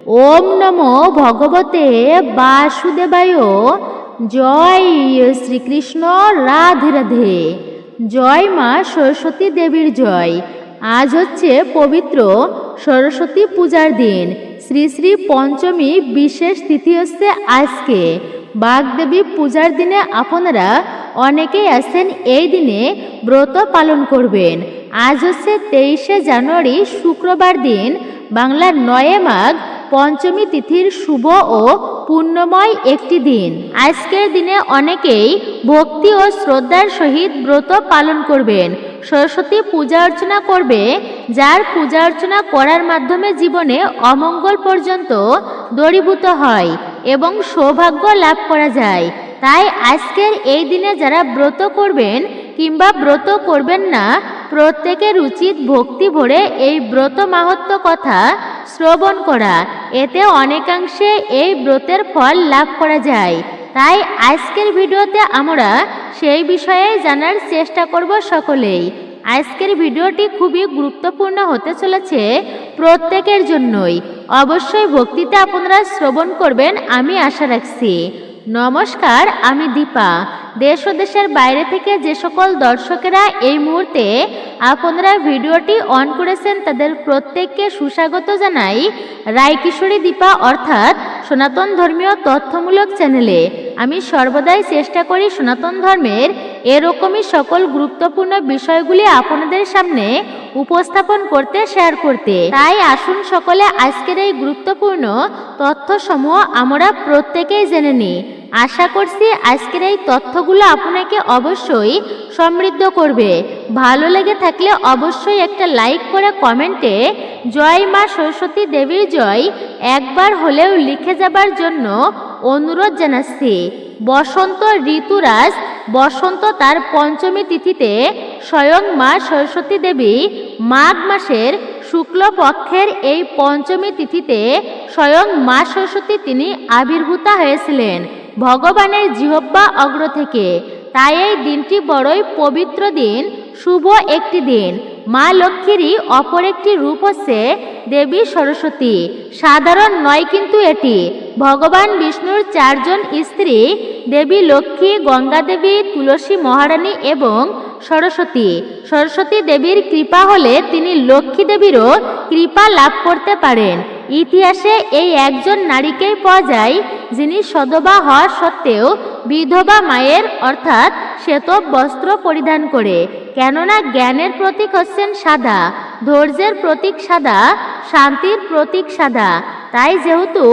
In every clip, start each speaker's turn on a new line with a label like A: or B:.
A: ওম নমো ভগবতে বাসুদেবায়। জয় শ্রীকৃষ্ণ, রাধে রাধে। জয় মা সরস্বতী দেবীর জয়। আজ হচ্ছে পবিত্র সরস্বতী পূজার দিন। শ্রী শ্রী পঞ্চমী বিশেষ তিথি হচ্ছে আজকে। বাগদেবী পূজার দিনে আপনারা অনেকেই আছেন এই দিনে ব্রত পালন করবেন। আজ হচ্ছে 23শে জানুয়ারি শুক্রবার দিন, বাংলার 9 মাঘ পঞ্চমী তিথির শুভ ও পুণ্যময় একটি দিন। আজকের দিনে অনেকেই ভক্তি ও শ্রদ্ধার সহিত ব্রত পালন করবেন। সরস্বতী পূজা অর্চনা করবে, যার পূজা অর্চনা করার মাধ্যমে জীবনে অমঙ্গল পর্যন্ত দূরীভূত হয় এবং সৌভাগ্য লাভ করা যায়। তাই আজকের এই দিনে যারা ব্রত করবেন কিংবা ব্রত করবেন না, প্রত্যেকের উচিত ভক্তি ভরে এই ব্রত মাহাত্ম্য কথা শ্রবণ করা। এতে অনেকাংশে এই ব্রতের ফল লাভ করা যায়। তাই আজকের ভিডিওতে আমরা সেই বিষয়ে জানার চেষ্টা করব সকলেই। আজকের ভিডিওটি খুবই গুরুত্বপূর্ণ হতে চলেছে প্রত্যেকের জন্যই। অবশ্যই ভক্তিতে আপনারা শ্রবণ করবেন আমি আশা রাখছি। নমস্কার, আমি দীপা। দেশ ও দেশের বাইরে থেকে যে সকল দর্শকেরা এই মুহূর্তে আপনারা ভিডিওটি অন করেছেন তাদের প্রত্যেককে সুস্বাগত জানাই রায়কিশোরী দীপা অর্থাৎ সনাতন ধর্মীয় তথ্যমূলক চ্যানেলে। আমি সর্বদাই চেষ্টা করি সনাতন ধর্মের এরকমই সকল গুরুত্বপূর্ণ বিষয়গুলি আপনাদের সামনে উপস্থাপন করতে, শেয়ার করতে। তাই আসুন সকলে আজকের এই গুরুত্বপূর্ণ তথ্যসমূহ আমরা প্রত্যেকেই জেনে নিই। আশা করছি আজকের এই তথ্যগুলো আপনাকে অবশ্যই সমৃদ্ধ করবে। ভালো লেগে থাকলে অবশ্যই একটা লাইক করে কমেন্টে জয় মা সরস্বতী দেবীর জয় একবার হলেও লিখে যাবার জন্য অনুরোধ জানাচ্ছি। বসন্ত ঋতুরাজ বসন্ত তার পঞ্চমী তিথিতে স্বয়ং মা সরস্বতী দেবী মাঘ মাসের শুক্লপক্ষের এই পঞ্চমী তিথিতে স্বয়ং মা সরস্বতী তিনি আবির্ভূতা হয়েছিলেন ভগবানের জিহ্বা অগ্র থেকে। তাই এই দিনটি বড়ই পবিত্র দিন, শুভ একটি দিন। মা লক্ষ্মীরই অপর একটি রূপ হচ্ছে দেবী সরস্বতী। সাধারণ নয় কিন্তু এটি। ভগবান বিষ্ণুর 4 জন স্ত্রী দেবী লক্ষ্মী, গঙ্গা দেবী, তুলসী মহারানী এবং সরস্বতী। সরস্বতী দেবীর কৃপা হলে তিনি লক্ষ্মী দেবীরও কৃপা লাভ করতে পারেন। ইতিহাসে এই একজন নারীকেই পাওয়া যায় যিনি সধবা হওয়া সত্ত্বেও বিধবা মায়ের অর্থাৎ শ্বেত বস্ত্র পরিধান করে। কেননা জ্ঞানের প্রতীক হচ্ছেন সাদা, ধৈর্যের প্রতীক সাদা, শান্তির প্রতীক সাদা। তাই যেহেতু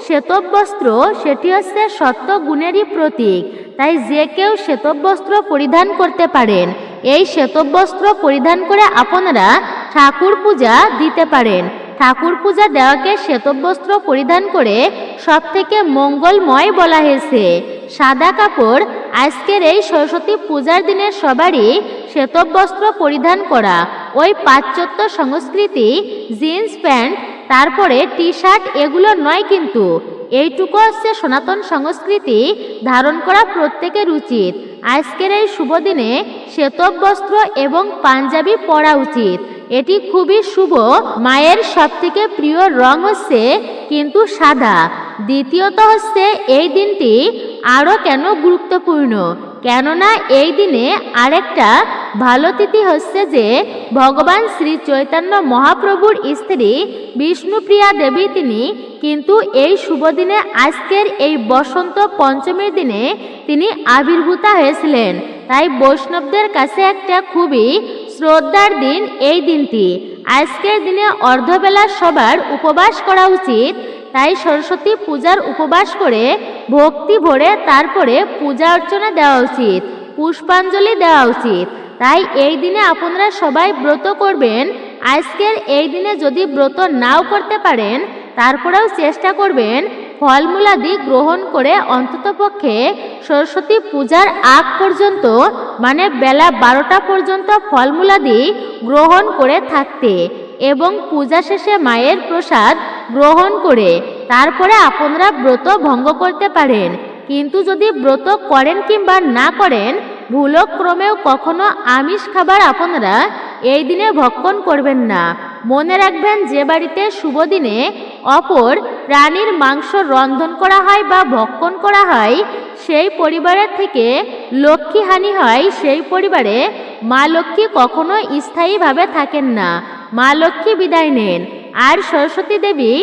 A: শ্বেতবস্ত্র সেটি হচ্ছে সত্য গুণেরই প্রতীক, তাই যে কেউ শ্বেতবস্ত্র পরিধান করতে পারেন। এই শ্বেতবস্ত্র পরিধান করে আপনারা ঠাকুর পূজা দিতে পারেন। ঠাকুর পূজা দেওয়াকে শ্বেতবস্ত্র পরিধান করে সব থেকে মঙ্গলময় বলা হয়েছে। সাদা কাপড় আজকের এই সরস্বতী পূজার দিনে সবারই শ্বেতবস্ত্র পরিধান করা। ওই পাশ্চাত্য সংস্কৃতি জিন্স প্যান্ট, তারপরে টি শার্ট এগুলো নয় কিন্তু। এইটুকু হচ্ছে সনাতন সংস্কৃতি ধারণ করা প্রত্যেকের উচিত। আজকের এই শুভ দিনে শ্বেতবস্ত্র এবং পাঞ্জাবি পরা উচিত। এটি খুবই শুভ। মায়ের সবথেকে প্রিয় রং হচ্ছে কিন্তু সাদা। দ্বিতীয়ত হচ্ছে এই দিনটি আরও কেন গুরুত্বপূর্ণ, কেননা এই দিনে আরেকটা ভালো তিথি হচ্ছে যে ভগবান শ্রী চৈতন্য মহাপ্রভুর স্ত্রী বিষ্ণুপ্রিয়া দেবী তিনি কিন্তু এই শুভ দিনে আজকের এই বসন্ত পঞ্চমীর দিনে তিনি আবির্ভূতা হয়েছিলেন। তাই বৈষ্ণবদের কাছে একটা খুবই শ্রদ্ধার দিন এই দিনটি। আজকের দিনে অর্ধবেলা সবার উপবাস করা উচিত। তাই সরস্বতী পূজার উপবাস করে ভক্তি ভরে তারপরে পূজা অর্চনা দেওয়া উচিত, পুষ্পাঞ্জলি দেওয়া উচিত। তাই এই দিনে আপনারা সবাই ব্রত করবেন। আজকের এই দিনে যদি ব্রত নাও করতে পারেন তারপরেও চেষ্টা করবেন ফলমূলাদি গ্রহণ করে অন্ততপক্ষে সরস্বতী পূজার আগ পর্যন্ত মানে বেলা 12টা পর্যন্ত ফলমূলাদি গ্রহণ করে থাকতে এবং পূজা শেষে মায়ের প্রসাদ গ্রহণ করে তারপরে আপনারা ব্রত ভঙ্গ করতে পারেন। কিন্তু যদি ব্রত করেন কিংবা না করেন, ভুলক্রমেও কখনো আমিষ খাবার আপনারা এই দিনে ভক্ষণ করবেন না। মনে রাখবেন, যে বাড়িতে শুভ দিনে অপর প্রাণীর মাংস রন্ধন করা হয় বা ভক্ষণ করা হয়, সেই পরিবারের থেকে লক্ষ্মী হানি হয়। সেই পরিবারে মা লক্ষ্মী কখনো স্থায়ীভাবে থাকেন না, মা লক্ষ্মী বিদায় নেন। আর সরস্বতী দেবী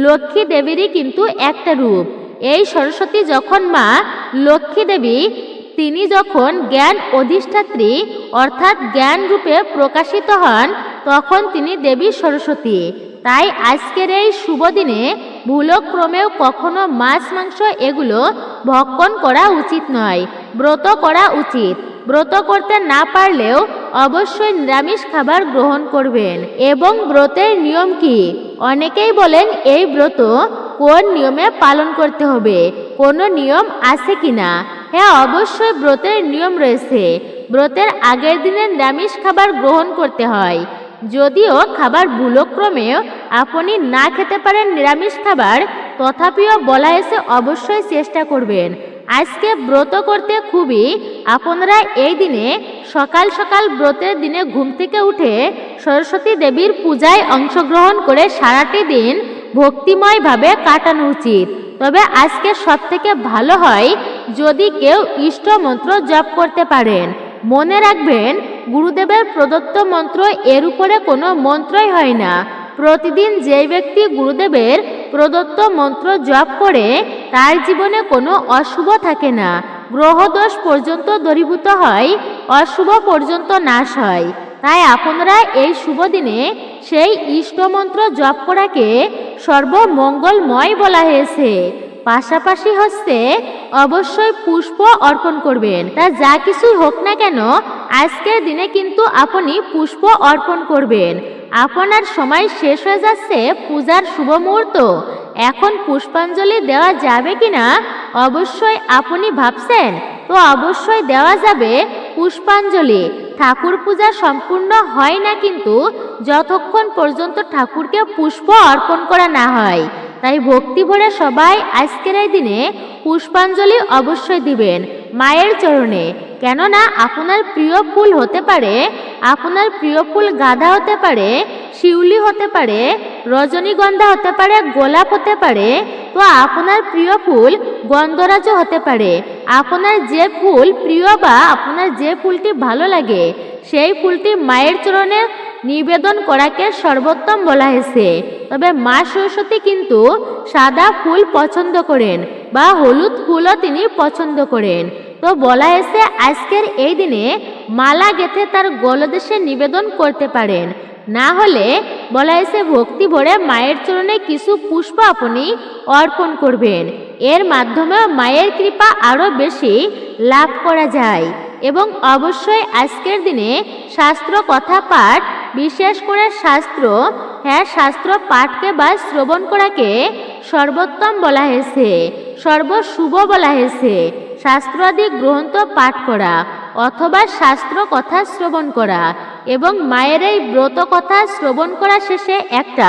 A: লক্ষ্মী দেবীরই কিন্তু একটা রূপ। এই সরস্বতী যখন মা লক্ষ্মী দেবী, তিনি যখন জ্ঞান অধিষ্ঠাত্রী অর্থাৎ জ্ঞান রূপে প্রকাশিত হন, তখন তিনি দেবী সরস্বতী। তাই আজকের এই শুভ দিনে ভুলক্রমেও কখনো মাছ মাংস এগুলো ভক্ষণ করা উচিত নয়, ব্রত করা উচিত। ব্রত করতে না পারলেও অবশ্যই নিরামিষ খাবার গ্রহণ করবেন। এবং ব্রতের নিয়ম কি? অনেকেই বলেন এই ব্রত কোন নিয়মে পালন করতে হবে, কোনো নিয়ম আছে কিনা? হ্যাঁ, অবশ্যই ব্রতের নিয়ম রয়েছে। ব্রতের আগের দিনে নিরামিষ খাবার গ্রহণ করতে হয়। যদিও খাবার ভুলক্রমেও আপনি না খেতে পারেন নিরামিষ খাবার, তথাপিও বলা হয়েছে অবশ্যই চেষ্টা করবেন। আজকে ব্রত করতে খুবই আপনারা এই দিনে সকাল সকাল ব্রতের দিনে ঘুম থেকে উঠে সরস্বতী দেবীর পূজায় অংশগ্রহণ করে সারাটি দিন ভক্তিময়ভাবে কাটানো উচিত। তবে আজকে সব থেকে ভালো হয় যদি কেউ ইষ্ট মন্ত্র জপ করতে পারেন। মনে রাখবেন, গুরুদেবের প্রদত্ত মন্ত্র এর উপরে কোনো মন্ত্রই হয় না। প্রতিদিন যে ব্যক্তি গুরুদেবের প্রদত্ত মন্ত্র জপ করে তার জীবনে কোনো অশুভ থাকে না, গ্রহদোষ পর্যন্ত দূরীভূত হয়, অশুভ পর্যন্ত নাশ হয়। তাই আপনারা এই শুভ দিনে সেই ইষ্টমন্ত্র জপ করাকে সর্বমঙ্গলময় বলা হয়েছে। পাশাপাশি অবশ্যই পুষ্প অর্পণ করবেন। তা যা কিছুই হোক না কেন, আজকের দিনে কিন্তু আপনি পুষ্প অর্পণ করবেন। আপনার সময় শেষ হয়ে যাচ্ছে পূজার শুভ মুহূর্ত, এখন পুষ্পাঞ্জলি দেওয়া যাবে কিনা অবশ্যই আপনি ভাবছেন, তো অবশ্যই দেওয়া যাবে পুষ্পাঞ্জলি। ঠাকুর পূজা সম্পূর্ণ হয় না কিন্তু যতক্ষণ পর্যন্ত ঠাকুরকে পুষ্প অর্পণ করা না হয়। তাই ভক্তি ভরে সবাই আজকের এই দিনে পুষ্পাঞ্জলি অবশ্যই দিবেন মায়ের চরণে। কেননা আপনার প্রিয় ফুল হতে পারে, আপনার প্রিয় ফুল গাঁদা হতে পারে, শিউলি হতে পারে, রজনীগন্ধা হতে পারে, গোলাপ হতে পারে, তো আপনার প্রিয় ফুল গন্ধরাজও হতে পারে। আপনার যে ফুল প্রিয় বা আপনার যে ফুলটি ভালো লাগে সেই ফুলটি মায়ের চরণে নিবেদন করাকে সর্বোত্তম বলা হয়েছে। তবে মা সরস্বতী কিন্তু সাদা ফুল পছন্দ করেন বা হলুদ ফুলও তিনি পছন্দ করেন। তো বলা হয়েছে আজকের এই দিনে মালা গেঁথে তার গলদেশে নিবেদন করতে পারেন। না হলে বলা হয়েছে ভক্তি ভরে মায়ের চরণে কিছু পুষ্প আপনি অর্পণ করবেন। এর মাধ্যমে মায়ের কৃপা আরো বেশি লাভ করা যায়। এবং অবশ্যই আজকের দিনে শাস্ত্র কথা পাঠ, বিশেষ করে শাস্ত্র পাঠকে বা শ্রবণ করাকে সর্বোত্তম বলা হয়েছে, সর্বশুভ বলা হয়েছে। শাস্ত্রাদি গ্রন্থ পাঠ করা অথবা শাস্ত্র কথা শ্রবণ করা এবং মায়ের এই ব্রত কথা শ্রবণ করা শেষে একটা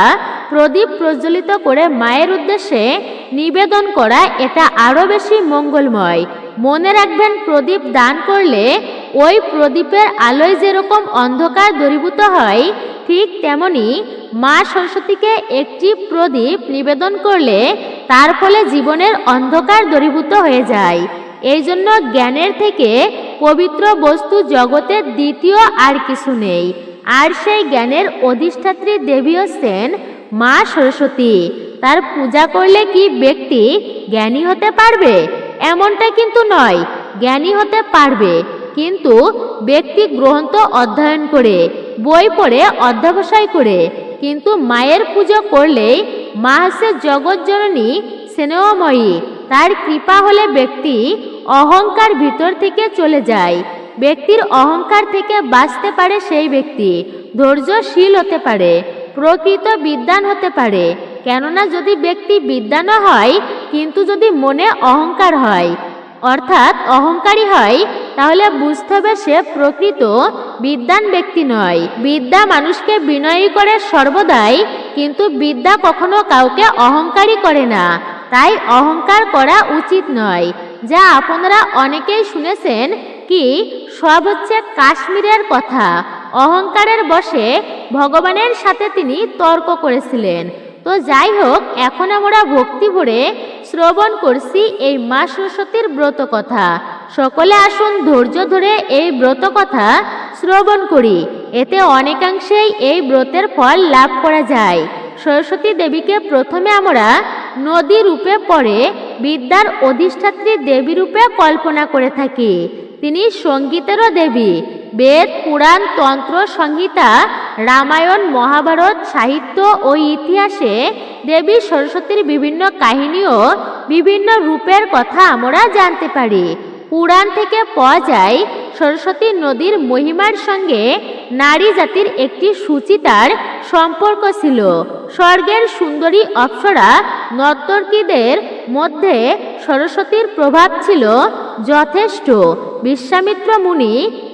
A: প্রদীপ প্রজ্বলিত করে মায়ের উদ্দেশ্যে নিবেদন করা, এটা আরো বেশি মঙ্গলময়। মনে রাখবেন, প্রদীপ দান করলে ওই প্রদীপের আলোয় যেরকম অন্ধকার দূরীভূত হয়, ঠিক তেমনি মা সরস্বতীকে একটি প্রদীপ নিবেদন করলে তার ফলে জীবনের অন্ধকার দূরীভূত হয়ে যায়। এই জন্য জ্ঞানের থেকে পবিত্র বস্তু জগতের দ্বিতীয় আর কিছু নেই। আর সেই জ্ঞানের অধিষ্ঠাত্রী দেবী হচ্ছেন মা সরস্বতী। তার পূজা করলে কি ব্যক্তি জ্ঞানী হতে পারবে? এমনটা কিন্তু নয়। জ্ঞানী হতে পারবে, কিন্তু ব্যক্তি গ্রন্থ অধ্যয়ন করে, বই পড়ে, অধ্যবসায় করে। কিন্তু মায়ের পুজো করলেই মা হচ্ছে জগৎ জননী, স্নেহময়ী। তার কৃপা হলে ব্যক্তি অহংকার ভিতর থেকে চলে যায়, ব্যক্তির অহংকার থেকে বাঁচতে পারে। সেই ব্যক্তি ধৈর্যশীল হতে পারে, প্রকৃত বিদ্বান হতে পারে। কেননা যদি ব্যক্তি বিদ্বানও হয় কিন্তু যদি মনে অহংকার হয়, অর্থাৎ অহংকারী হয়, তাহলে বুঝতে হবে সে প্রকৃত বিদ্বান ব্যক্তি নয়। বিদ্যা মানুষকে বিনয়ী করে সর্বদাই, কিন্তু বিদ্যা কখনো কাউকে অহংকারী করে না। তাই অহংকার করা উচিত নয়। যা আপনারা অনেকেই শুনেছেন কি, সব হচ্ছে কাশ্মীরের কথা, অহংকারের বশে ভগবানের সাথে তিনি তর্ক করেছিলেন। তো যাই হোক, এখন আমরা ভক্তি ভরে শ্রবণ করছি এই মা সরস্বতীর ব্রত কথা। সকলে আসুন ধৈর্য ধরে এই ব্রত কথা শ্রবণ করি, এতে অনেকাংশেই এই ব্রতের ফল লাভ করা যায়। সরস্বতী দেবীকে প্রথমে আমরা নদী রূপে, পরে বিদ্যার অধিষ্ঠাত্রী দেবী রূপে কল্পনা করে থাকি। তিনি সঙ্গীতেরও দেবী। বেদ, পুরাণ, তন্ত্র, সংহিতা, রামায়ণ, মহাভারত, সাহিত্য ও ইতিহাসে দেবী সরস্বতীর বিভিন্ন কাহিনী ও বিভিন্ন রূপের কথা আমরা জানতে পারি। পুরাণ থেকে পাওয়া যায় সরস্বতী নদীর মহিমার সঙ্গে নারী জাতির একটি সুচিতার সম্পর্ক ছিল। স্বর্গের সুন্দরী অপ্সরা নর্তকীদের মধ্যে সরস্বতীর প্রভাব ছিল যথেষ্ট। বিশ্বামিত্র মুনি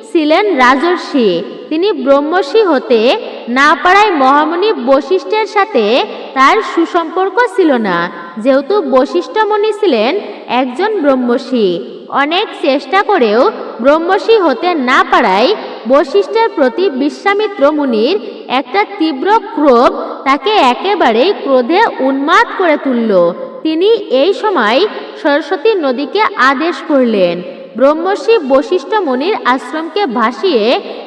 A: ছিলেন রাজর্ষি। তিনি ব্রহ্মর্ষি হতে না পারায় মহামুনি বশিষ্ঠের সাথে তার সুসম্পর্ক ছিল না। যেহেতু বশিষ্ঠ মুনি ছিলেন একজন ব্রহ্মর্ষি, অনেক চেষ্টা করেও ব্রহ্মর্ষি হতে না পারায় বশিষ্ঠের প্রতি বিশ্বামিত্র মুনির একটা তীব্র ক্রোধ তাকে একেবারেই ক্রোধে উন্মাদ করে তুলল। তিনি এই সময় সরস্বতী নদীকে আদেশ করলেন ব্রহ্মর্ষি বশিষ্ঠ মুনির আশ্রমকে ভাসিয়ে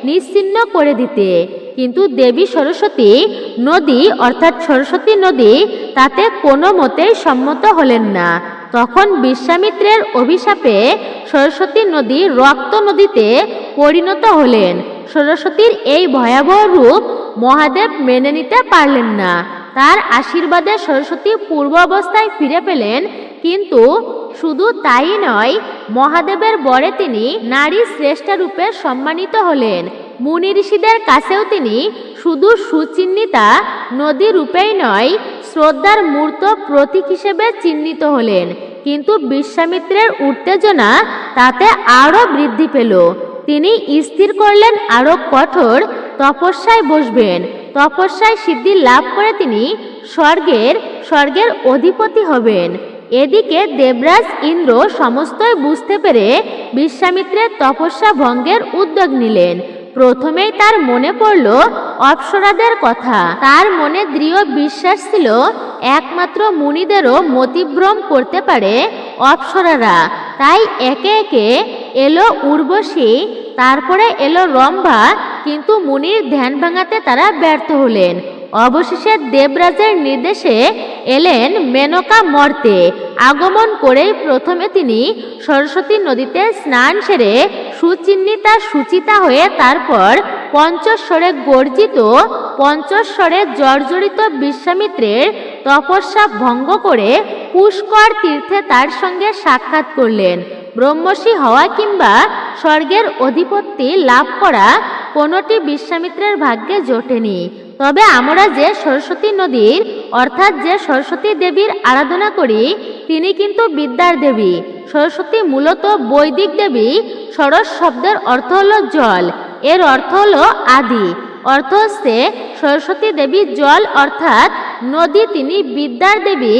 A: নিশ্চিহ্ন করে দিতে। কিন্তু দেবী সরস্বতী নদী অর্থাৎ সরস্বতী নদী তাতে কোনো মতেই সম্মত হলেন না। তখন বিশ্বামিত্রের অভিশাপে সরস্বতী নদী রক্ত নদীতে পরিণত হলেন। সরস্বতীর এই ভয়াবহ রূপ মহাদেব মেনে নিতে পারলেন না। তার আশীর্বাদে সরস্বতী পূর্ব অবস্থায় ফিরে পেলেন। কিন্তু শুধু তাই নয়, মহাদেবের বরে তিনি নারী শ্রেষ্ঠ রূপে সম্মানিত হলেন। মুনি ঋষিদের কাছেও তিনি শুধু সুচিহ্নিতা নদী রূপেই নয়, শ্রদ্ধার মূর্ত প্রতীক হিসেবে চিহ্নিত হলেন। কিন্তু বিশ্বামিত্রের উত্তেজনা তাতে আরও বৃদ্ধি পেল। তিনি স্থির করলেন আরও কঠোর তপস্যায় বসবেন। তপস্যায় সিদ্ধি লাভ করে তিনি স্বর্গের অধিপতি হবেন। এদিকে দেবরাজ ইন্দ্র সমস্তই বুঝতে পেরে বিশ্বামিত্রের তপস্যা ভঙ্গের উদ্যোগ নিলেন। প্রথমেই তার মনে পড়ল অপ্সরাদের কথা। তার মনে দৃঢ় বিশ্বাস ছিল একমাত্র মুনিদেরও মতিভ্রম করতে পারে অপ্সরারা। তাই একে একে এলো উর্বশী, তারপরে এলো রম্ভা, কিন্তু মুনির ধ্যান ভাঙাতে তারা ব্যর্থ হলেন। অবশেষে দেবরাজের নির্দেশে এলেন মেনকা মর্তে। আগমন করেই প্রথমে তিনি সরস্বতী নদীতে স্নান সেরে সুচিহ্নিতা সুচিতা হয়ে তারপর পঞ্চস্বরে গর্জিত, পঞ্চস্বরে জর্জরিত বিশ্বামিত্রের তপস্যা ভঙ্গ করে পুষ্কর তীর্থে তার সঙ্গে সাক্ষাৎ করলেন। ব্রহ্মর্ষি হওয়া কিংবা স্বর্গের অধিপত্তি লাভ করা কোনোটি বিশ্বামিত্রের ভাগ্যে জোটেনি। তবে আমরা যে সরস্বতী নদীর অর্থাৎ যে সরস্বতী দেবীর আরাধনা করি তিনি কিন্তু বিদ্যার দেবী। সরস্বতী মূলত বৈদিক দেবী। সরস শব্দের অর্থ হলো জল, এর অর্থ হলো আদি। অর্থ হচ্ছে সরস্বতী দেবী জল অর্থাৎ নদী। তিনি বিদ্যার দেবী,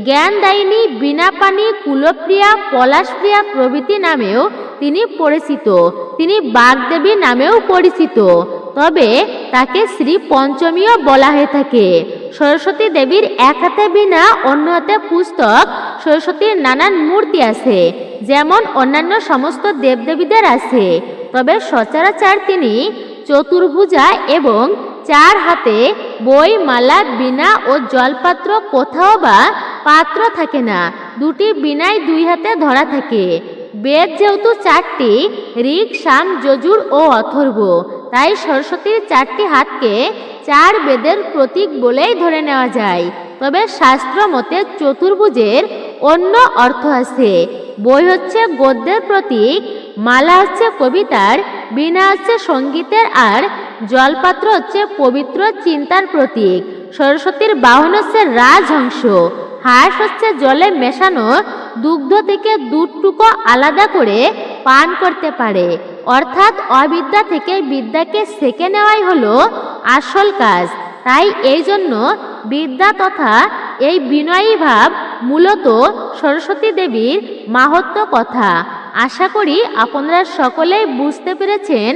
A: জ্ঞানদায়িনী, বীণাপাণি, কুলপ্রিয়া, পলাশপ্রিয়া প্রভৃতি নামেও তিনি পরিচিত। তিনি বাগদেবী নামেও পরিচিত। তবে তাকে শ্রী পঞ্চমীও বলা হয়ে থাকে। সরস্বতী দেবীর এক হাতে বীণা, অন্য হাতে পুস্তক। সরস্বতীর নানান মূর্তি আছে, যেমন অন্যান্য সমস্ত দেবদেবীদের আছে। তবে সচরাচর তিনি চতুর্ভুজা এবং চার হাতে। বই, মালা, বীণা ও জলপাত্র কোথাও বা পাত্র থাকে না, দুটি বীণাই দুই হাতে ধরা থাকে। বেদ যেহেতু চারটি, ঋক, সাম, যজুর ও অথর্ব, তাই সরস্বতীর চারটি হাতকে চার বেদের প্রতীক বলেই ধরে নেওয়া যায়। তবে শাস্ত্র মতে চতুর্ভুজের অন্য অর্থ আছে। বই হচ্ছে গদ্যের প্রতীক, মালা হচ্ছে কবিতার, বীণা হচ্ছে সঙ্গীতের, আর জলপাত্র হচ্ছে পবিত্র চিন্তার প্রতীক। সরস্বতীর বাহন হচ্ছে রাজহংস। হাঁস হচ্ছে জলে মেশানো দুগ্ধ থেকে দুধটুকু আলাদা করে পান করতে পারে। অর্থাৎ অবিদ্যা থেকে বিদ্যাকে সেকে নেওয়াই হলো আসল কাজ। তাই এই জন্য বিদ্যা তথা এই বিনয়ী ভাব মূলত সরস্বতী দেবীর মাহাত্ম্য কথা। আশা করি আপনারা সকলেই বুঝতে পেরেছেন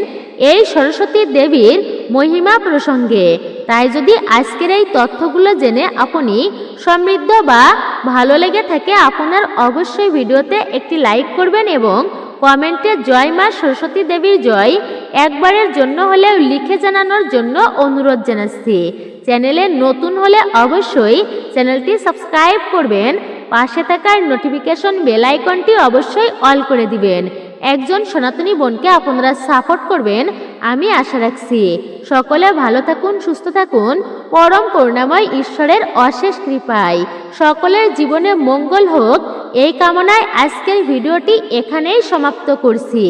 A: এই সরস্বতী দেবীর মহিমা প্রসঙ্গে। তাই যদি আজকের এই তথ্যগুলো জেনে আপনি সমৃদ্ধ বা ভালো লেগে থাকে, আপনার অবশ্যই ভিডিওতে একটি লাইক করবেন এবং কমেন্টে জয় মা সরস্বতী দেবীর জয় একবারের জন্য হলেও লিখে জানানোর জন্য অনুরোধ জানাচ্ছি। চ্যানেলে নতুন হলে অবশ্যই চ্যানেলটি সাবস্ক্রাইব করবেন, পাশে থাকা নোটিফিকেশন বেল আইকনটি অবশ্যই অল করে দিবেন। একজন সনাতনী বোনকে আপনারা সাপোর্ট করবেন আমি আশা রাখছি। সকলে ভালো থাকুন, সুস্থ থাকুন, পরম করুণাময় ঈশ্বরের অশেষ কৃপায় সকলের জীবনে মঙ্গল হোক এই কামনায় আজকের ভিডিওটি এখানেই সমাপ্ত করছি।